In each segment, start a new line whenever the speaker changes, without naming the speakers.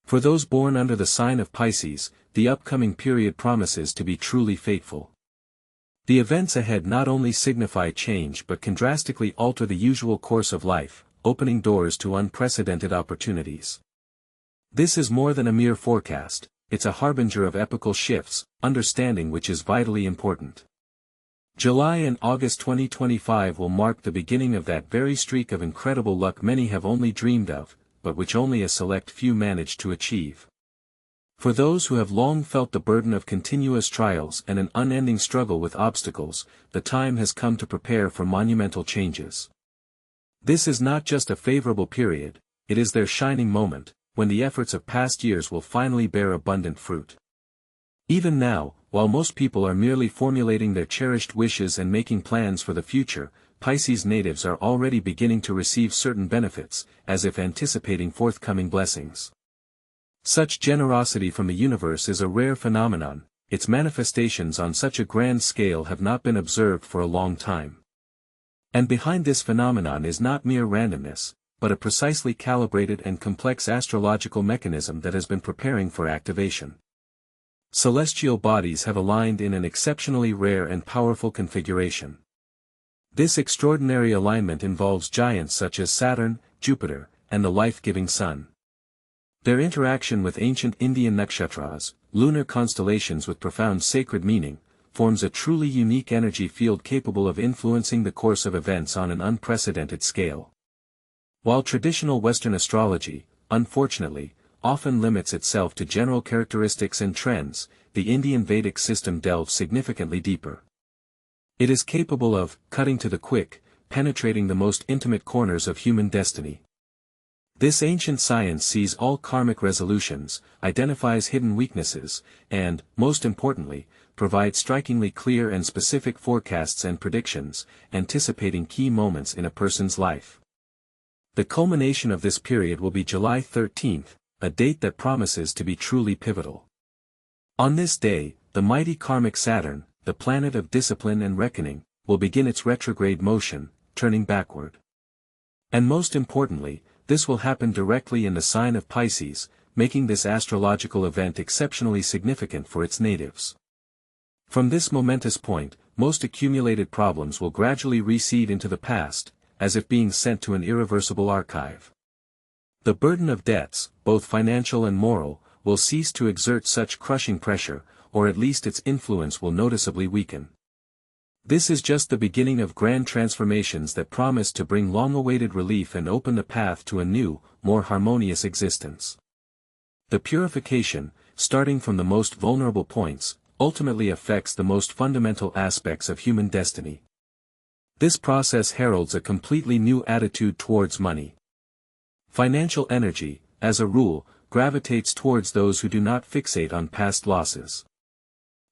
For those born under the sign of Pisces, the upcoming period promises to be truly fateful. The events ahead not only signify change but can drastically alter the usual course of life, opening doors to unprecedented opportunities. This is more than a mere forecast, it's a harbinger of epochal shifts, understanding which is vitally important. July and August 2025 will mark the beginning of that very streak of incredible luck many have only dreamed of, but which only a select few manage to achieve. For those who have long felt the burden of continuous trials and an unending struggle with obstacles, the time has come to prepare for monumental changes. This is not just a favorable period, it is their shining moment, when the efforts of past years will finally bear abundant fruit. Even now, while most people are merely formulating their cherished wishes and making plans for the future, Pisces natives are already beginning to receive certain benefits, as if anticipating forthcoming blessings. Such generosity from the universe is a rare phenomenon, its manifestations on such a grand scale have not been observed for a long time. And behind this phenomenon is not mere randomness, but a precisely calibrated and complex astrological mechanism that has been preparing for activation. Celestial bodies have aligned in an exceptionally rare and powerful configuration. This extraordinary alignment involves giants such as Saturn, Jupiter, and the life-giving Sun. Their interaction with ancient Indian nakshatras, lunar constellations with profound sacred meaning, forms a truly unique energy field capable of influencing the course of events on an unprecedented scale. While traditional Western astrology, unfortunately, often limits itself to general characteristics and trends, the Indian Vedic system delves significantly deeper. It is capable of cutting to the quick, penetrating the most intimate corners of human destiny. This ancient science sees all karmic resolutions, identifies hidden weaknesses, and, most importantly, provides strikingly clear and specific forecasts and predictions, anticipating key moments in a person's life. The culmination of this period will be July 13th, a date that promises to be truly pivotal. On this day, the mighty karmic Saturn, the planet of discipline and reckoning, will begin its retrograde motion, turning backward. And most importantly, this will happen directly in the sign of Pisces, making this astrological event exceptionally significant for its natives. From this momentous point, most accumulated problems will gradually recede into the past, as if being sent to an irreversible archive. The burden of debts, both financial and moral, will cease to exert such crushing pressure, or at least its influence will noticeably weaken. This is just the beginning of grand transformations that promise to bring long-awaited relief and open the path to a new, more harmonious existence. The purification, starting from the most vulnerable points, ultimately affects the most fundamental aspects of human destiny. This process heralds a completely new attitude towards money. Financial energy, as a rule, gravitates towards those who do not fixate on past losses.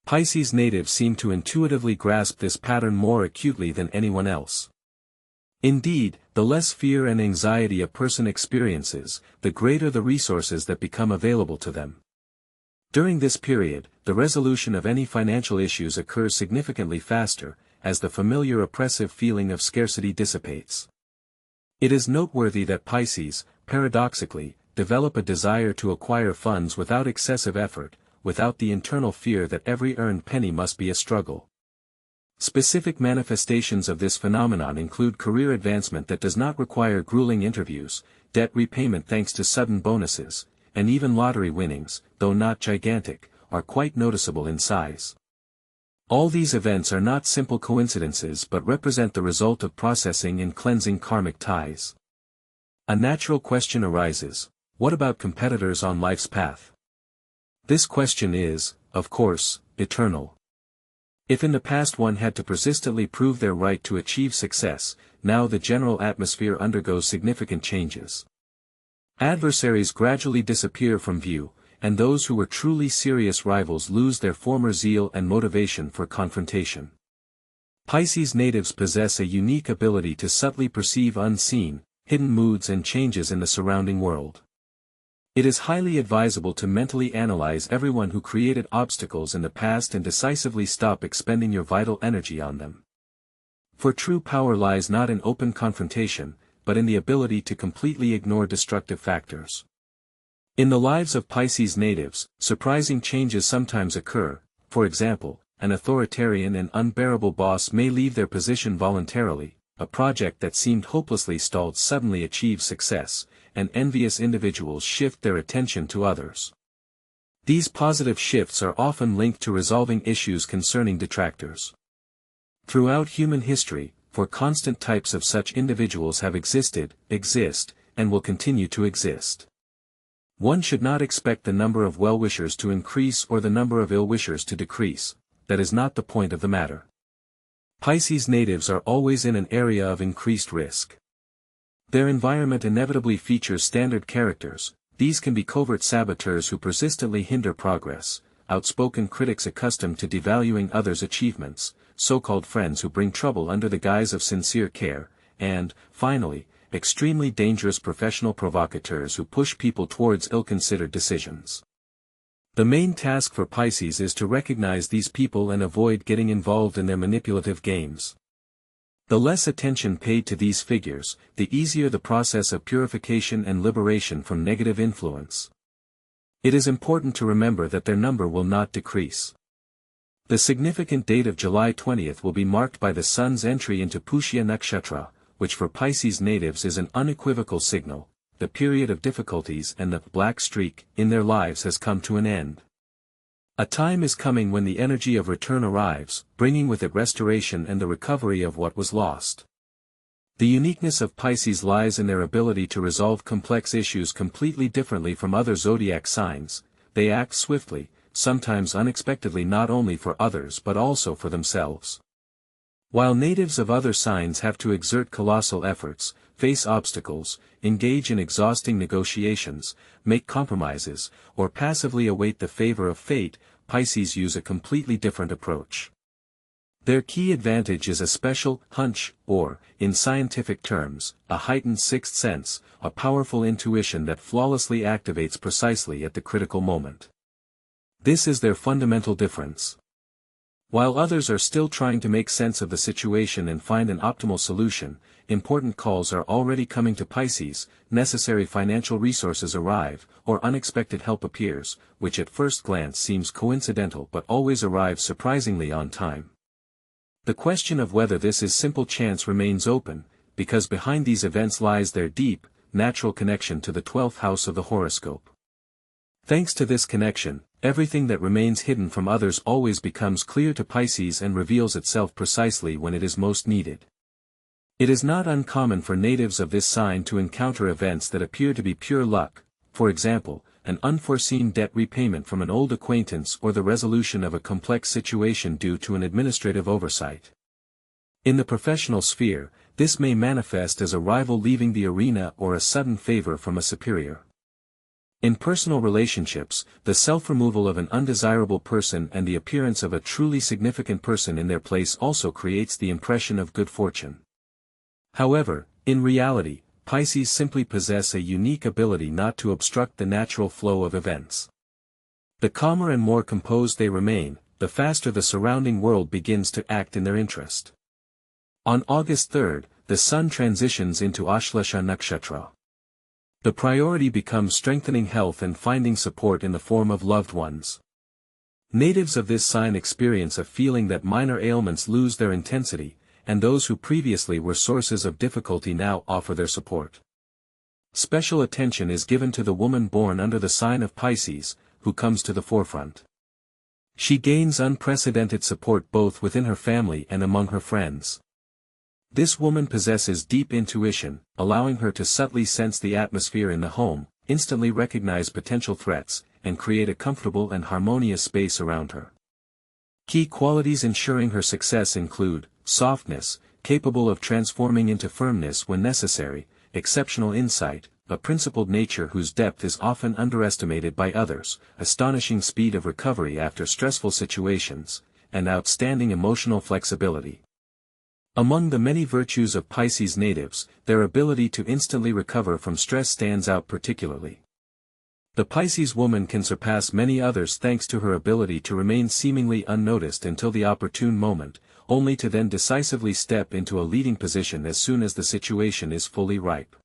Pisces natives seem to intuitively grasp this pattern more acutely than anyone else. Indeed, the less fear and anxiety a person experiences, the greater the resources that become available to them. During this period, the resolution of any financial issues occurs significantly faster, as the familiar oppressive feeling of scarcity dissipates. It is noteworthy that Pisces, paradoxically, develop a desire to acquire funds without excessive effort, without the internal fear that every earned penny must be a struggle. Specific manifestations of this phenomenon include career advancement that does not require grueling interviews, debt repayment thanks to sudden bonuses, and even lottery winnings, though not gigantic, are quite noticeable in size. All these events are not simple coincidences but represent the result of processing and cleansing karmic ties. A natural question arises: what about competitors on life's path? This question is, of course, eternal. If in the past one had to persistently prove their right to achieve success, now the general atmosphere undergoes significant changes. Adversaries gradually disappear from view, and those who were truly serious rivals lose their former zeal and motivation for confrontation. Pisces natives possess a unique ability to subtly perceive unseen, hidden moods and changes in the surrounding world. It is highly advisable to mentally analyze everyone who created obstacles in the past and decisively stop expending your vital energy on them. For true power lies not in open confrontation, but in the ability to completely ignore destructive factors. In the lives of Pisces natives, surprising changes sometimes occur. For example, an authoritarian and unbearable boss may leave their position voluntarily, a project that seemed hopelessly stalled suddenly achieves success, and envious individuals shift their attention to others. These positive shifts are often linked to resolving issues concerning detractors. Throughout human history, constant types of such individuals have existed, exist, and will continue to exist. One should not expect the number of well-wishers to increase or the number of ill-wishers to decrease. That is not the point of the matter. Pisces natives are always in an area of increased risk. Their environment inevitably features standard characters. These can be covert saboteurs who persistently hinder progress, outspoken critics accustomed to devaluing others' achievements, so-called friends who bring trouble under the guise of sincere care, and, finally, extremely dangerous professional provocateurs who push people towards ill-considered decisions. The main task for Pisces is to recognize these people and avoid getting involved in their manipulative games. The less attention paid to these figures, the easier the process of purification and liberation from negative influence. It is important to remember that their number will not decrease. The significant date of July 20th will be marked by the Sun's entry into Pushya Nakshatra, which for Pisces natives is an unequivocal signal. The period of difficulties and the black streak in their lives has come to an end. A time is coming when the energy of return arrives, bringing with it restoration and the recovery of what was lost. The uniqueness of Pisces lies in their ability to resolve complex issues completely differently from other zodiac signs. They act swiftly, sometimes unexpectedly, not only for others but also for themselves. While natives of other signs have to exert colossal efforts, face obstacles, engage in exhausting negotiations, make compromises, or passively await the favor of fate, Pisces use a completely different approach. Their key advantage is a special hunch, or, in scientific terms, a heightened sixth sense, a powerful intuition that flawlessly activates precisely at the critical moment. This is their fundamental difference. While others are still trying to make sense of the situation and find an optimal solution, important calls are already coming to Pisces, necessary financial resources arrive, or unexpected help appears, which at first glance seems coincidental but always arrives surprisingly on time. The question of whether this is simple chance remains open, because behind these events lies their deep, natural connection to the 12th house of the horoscope. Thanks to this connection, everything that remains hidden from others always becomes clear to Pisces and reveals itself precisely when it is most needed. It is not uncommon for natives of this sign to encounter events that appear to be pure luck, for example, an unforeseen debt repayment from an old acquaintance or the resolution of a complex situation due to an administrative oversight. In the professional sphere, this may manifest as a rival leaving the arena or a sudden favor from a superior. In personal relationships, the self-removal of an undesirable person and the appearance of a truly significant person in their place also creates the impression of good fortune. However, in reality, Pisces simply possess a unique ability not to obstruct the natural flow of events. The calmer and more composed they remain, the faster the surrounding world begins to act in their interest. On August 3rd, the Sun transitions into Ashlesha Nakshatra. The priority becomes strengthening health and finding support in the form of loved ones. Natives of this sign experience a feeling that minor ailments lose their intensity, and those who previously were sources of difficulty now offer their support. Special attention is given to the woman born under the sign of Pisces, who comes to the forefront. She gains unprecedented support both within her family and among her friends. This woman possesses deep intuition, allowing her to subtly sense the atmosphere in the home, instantly recognize potential threats, and create a comfortable and harmonious space around her. Key qualities ensuring her success include softness, capable of transforming into firmness when necessary, exceptional insight, a principled nature whose depth is often underestimated by others, astonishing speed of recovery after stressful situations, and outstanding emotional flexibility. Among the many virtues of Pisces natives, their ability to instantly recover from stress stands out particularly. The Pisces woman can surpass many others thanks to her ability to remain seemingly unnoticed until the opportune moment, only to then decisively step into a leading position as soon as the situation is fully ripe.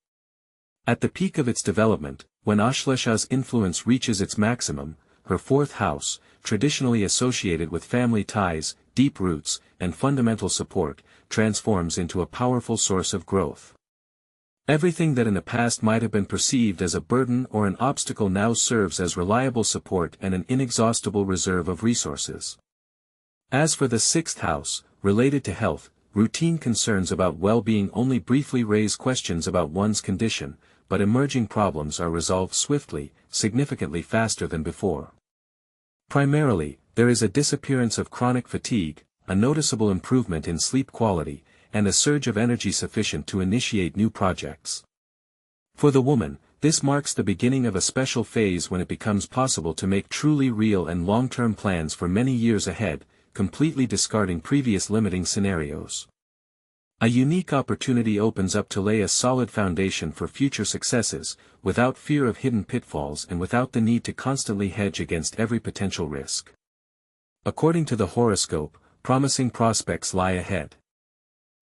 At the peak of its development, when Ashlesha's influence reaches its maximum, her fourth house, traditionally associated with family ties, deep roots, and fundamental support, transforms into a powerful source of growth. Everything that in the past might have been perceived as a burden or an obstacle now serves as reliable support and an inexhaustible reserve of resources. As for the sixth house, related to health, routine concerns about well-being only briefly raise questions about one's condition, but emerging problems are resolved swiftly, significantly faster than before. Primarily, there is a disappearance of chronic fatigue, a noticeable improvement in sleep quality, and a surge of energy sufficient to initiate new projects. For the woman, this marks the beginning of a special phase when it becomes possible to make truly real and long-term plans for many years ahead, completely discarding previous limiting scenarios. A unique opportunity opens up to lay a solid foundation for future successes, without fear of hidden pitfalls and without the need to constantly hedge against every potential risk. According to the horoscope, promising prospects lie ahead.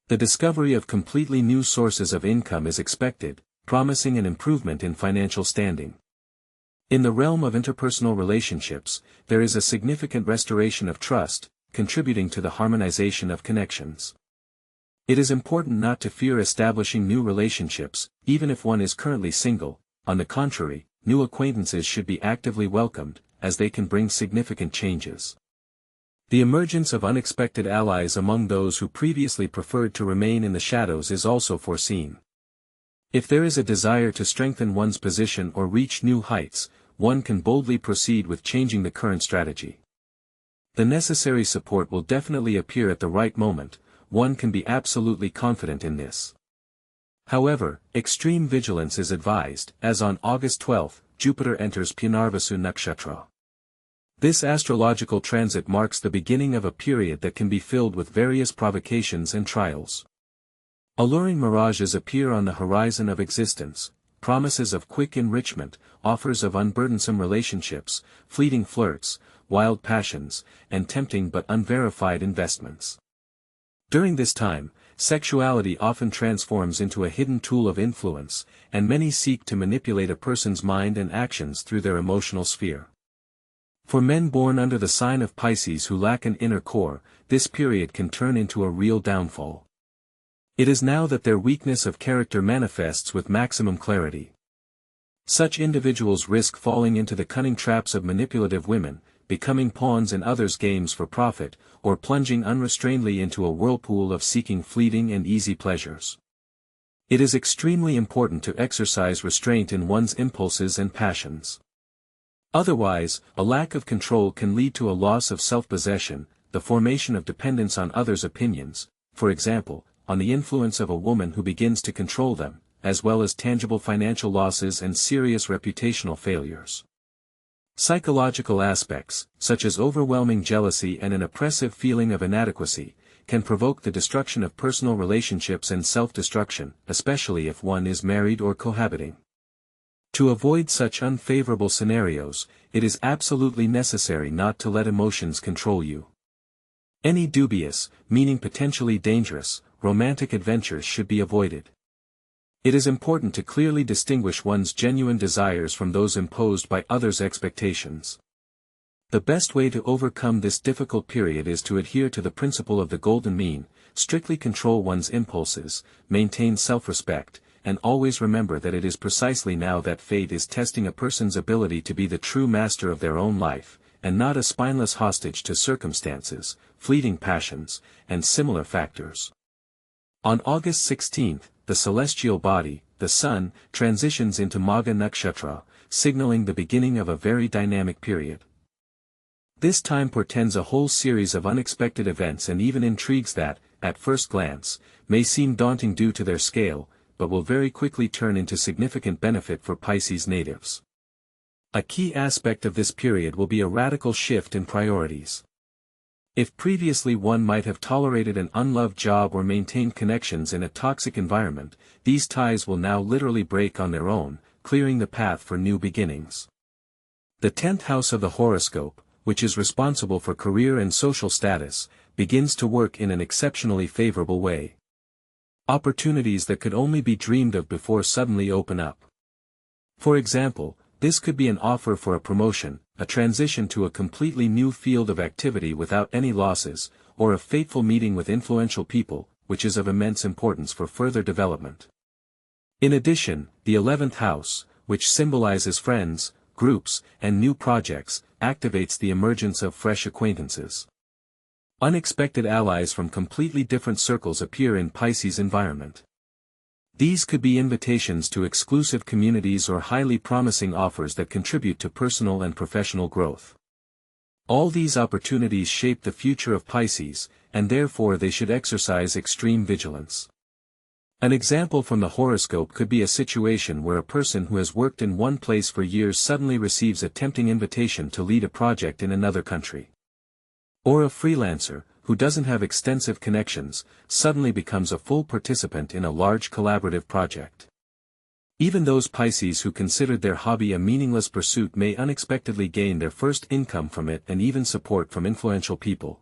The discovery of completely new sources of income is expected, promising an improvement in financial standing. In the realm of interpersonal relationships, there is a significant restoration of trust, contributing to the harmonization of connections. It is important not to fear establishing new relationships, even if one is currently single. On the contrary, new acquaintances should be actively welcomed, as they can bring significant changes. The emergence of unexpected allies among those who previously preferred to remain in the shadows is also foreseen. If there is a desire to strengthen one's position or reach new heights, one can boldly proceed with changing the current strategy. The necessary support will definitely appear at the right moment, one can be absolutely confident in this. However, extreme vigilance is advised, as on August 12, Jupiter enters Punarvasu Nakshatra. This astrological transit marks the beginning of a period that can be filled with various provocations and trials. Alluring mirages appear on the horizon of existence, promises of quick enrichment, offers of unburdensome relationships, fleeting flirts, wild passions, and tempting but unverified investments. During this time, sexuality often transforms into a hidden tool of influence, and many seek to manipulate a person's mind and actions through their emotional sphere. For men born under the sign of Pisces who lack an inner core, this period can turn into a real downfall. It is now that their weakness of character manifests with maximum clarity. Such individuals risk falling into the cunning traps of manipulative women, becoming pawns in others' games for profit, or plunging unrestrainedly into a whirlpool of seeking fleeting and easy pleasures. It is extremely important to exercise restraint in one's impulses and passions. Otherwise, a lack of control can lead to a loss of self-possession, the formation of dependence on others' opinions, for example, on the influence of a woman who begins to control them, as well as tangible financial losses and serious reputational failures. Psychological aspects, such as overwhelming jealousy and an oppressive feeling of inadequacy, can provoke the destruction of personal relationships and self-destruction, especially if one is married or cohabiting. To avoid such unfavorable scenarios, it is absolutely necessary not to let emotions control you. Any dubious, meaning potentially dangerous, romantic adventures should be avoided. It is important to clearly distinguish one's genuine desires from those imposed by others' expectations. The best way to overcome this difficult period is to adhere to the principle of the golden mean, strictly control one's impulses, maintain self-respect, and always remember that it is precisely now that fate is testing a person's ability to be the true master of their own life, and not a spineless hostage to circumstances, fleeting passions, and similar factors. On August 16, the celestial body, the Sun, transitions into Magha Nakshatra, signaling the beginning of a very dynamic period. This time portends a whole series of unexpected events and even intrigues that, at first glance, may seem daunting due to their scale, but will very quickly turn into significant benefit for Pisces natives. A key aspect of this period will be a radical shift in priorities. If previously one might have tolerated an unloved job or maintained connections in a toxic environment, these ties will now literally break on their own, clearing the path for new beginnings. The 10th house of the horoscope, which is responsible for career and social status, begins to work in an exceptionally favorable way. Opportunities that could only be dreamed of before suddenly open up. For example, this could be an offer for a promotion, a transition to a completely new field of activity without any losses, or a fateful meeting with influential people, which is of immense importance for further development. In addition, the 11th house, which symbolizes friends, groups, and new projects, activates the emergence of fresh acquaintances. Unexpected allies from completely different circles appear in Pisces' environment. These could be invitations to exclusive communities or highly promising offers that contribute to personal and professional growth. All these opportunities shape the future of Pisces, and therefore they should exercise extreme vigilance. An example from the horoscope could be a situation where a person who has worked in one place for years suddenly receives a tempting invitation to lead a project in another country. Or a freelancer, who doesn't have extensive connections, suddenly becomes a full participant in a large collaborative project. Even those Pisces who considered their hobby a meaningless pursuit may unexpectedly gain their first income from it and even support from influential people.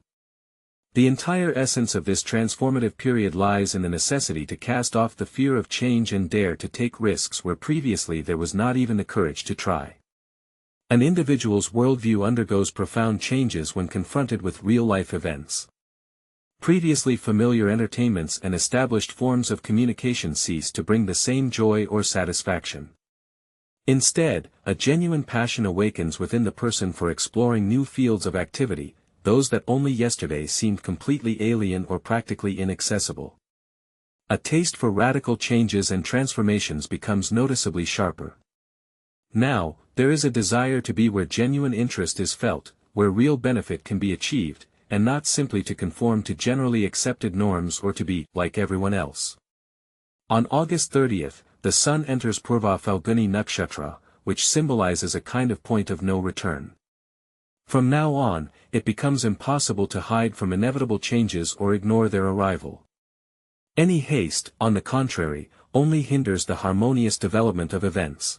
The entire essence of this transformative period lies in the necessity to cast off the fear of change and dare to take risks where previously there was not even the courage to try. An individual's worldview undergoes profound changes when confronted with real-life events. Previously familiar entertainments and established forms of communication cease to bring the same joy or satisfaction. Instead, a genuine passion awakens within the person for exploring new fields of activity, those that only yesterday seemed completely alien or practically inaccessible. A taste for radical changes and transformations becomes noticeably sharper. Now, there is a desire to be where genuine interest is felt, where real benefit can be achieved, and not simply to conform to generally accepted norms or to be like everyone else. On August 30th, the Sun enters Purva Falguni Nakshatra, which symbolizes a kind of point of no return. From now on, it becomes impossible to hide from inevitable changes or ignore their arrival. Any haste, on the contrary, only hinders the harmonious development of events.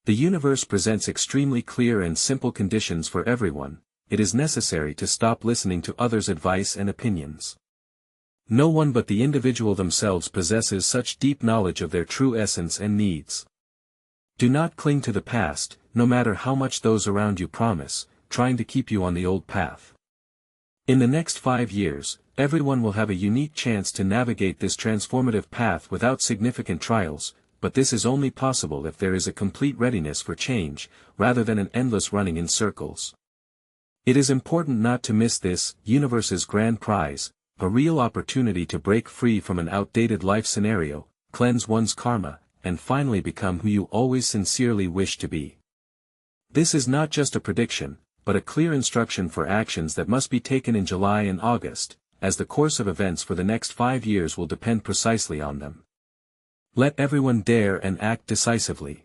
The universe presents extremely clear and simple conditions for everyone. It is necessary to stop listening to others' advice and opinions. No one but the individual themselves possesses such deep knowledge of their true essence and needs. Do not cling to the past, no matter how much those around you promise, trying to keep you on the old path. In the next 5 years, everyone will have a unique chance to navigate this transformative path without significant trials, but this is only possible if there is a complete readiness for change, rather than an endless running in circles. It is important not to miss this universe's grand prize, a real opportunity to break free from an outdated life scenario, cleanse one's karma, and finally become who you always sincerely wish to be. This is not just a prediction, but a clear instruction for actions that must be taken in July and August, as the course of events for the next 5 years will depend precisely on them. Let everyone dare and act decisively.